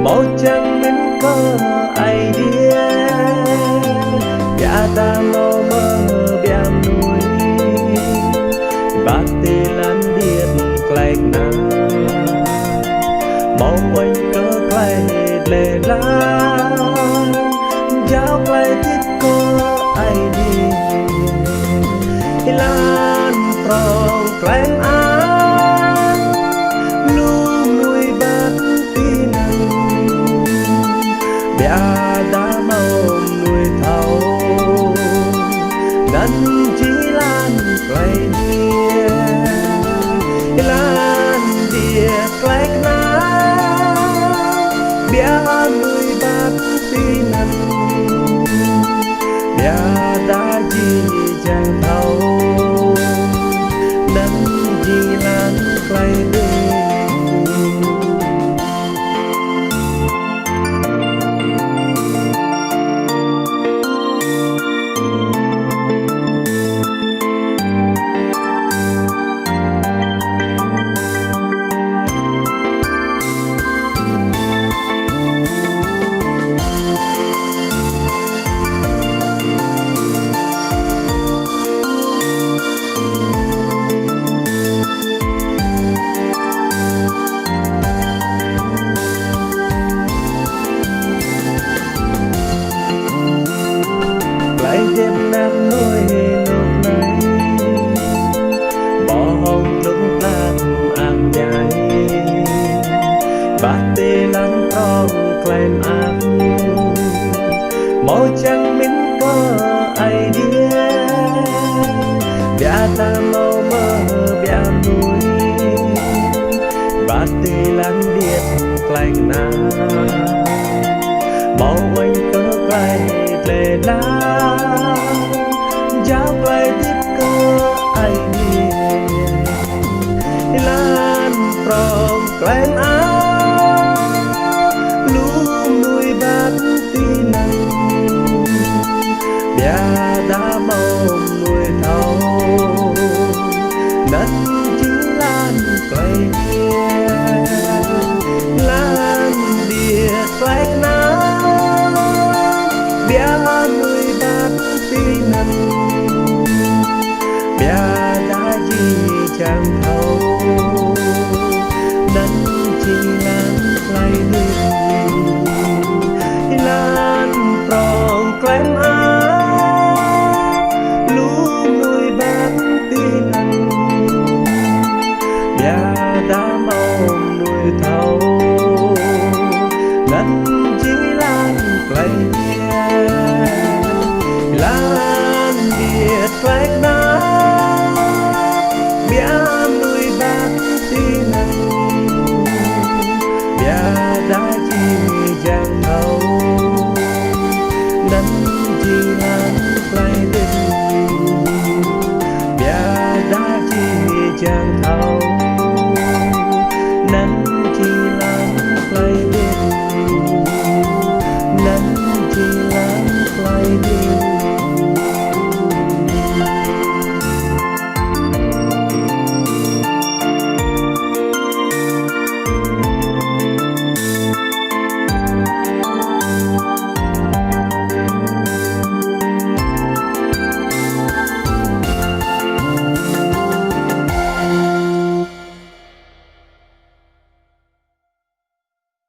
một chẳng mình có ai đi ya ta mau mơ biam nuôi bát tê lan điệt clay na mau quanh cơ clay lệ la giáo clay thiết có ai đi lan tròn clay đã mau nuôi thầu ngân chỉ lan clay địa clay na bia nuôi bát tinan bia đã chỉ chẳng thầu ngân chỉ lan clay đêm nam nuôi nốt này bỏ hồng lúc làm ám nhai bát tê lăn tròn claim ám màu trắng mình có ai đi bia ta mau mơ bia nuôi bát tê lăn điệt claim na màu anh có clay lệ la giáo clay tiếp cơ ai đi lan tròn clay luôn nuôi bát tinan bia đã mau nuôi thầu đất chỉ lan clay lan địa clay na bia nuôi bát tinan bia đã chỉ chẳng thấu đất chỉ lan clay lan tròn clay luôn nuôi bát tinan bia đã mau nuôi thấu đất chỉ lan clay lan địa clay na bia nuôi bát tinan bia đã chỉ chẳng thấu đất chỉ lan clay bia đã chỉ chẳng thấu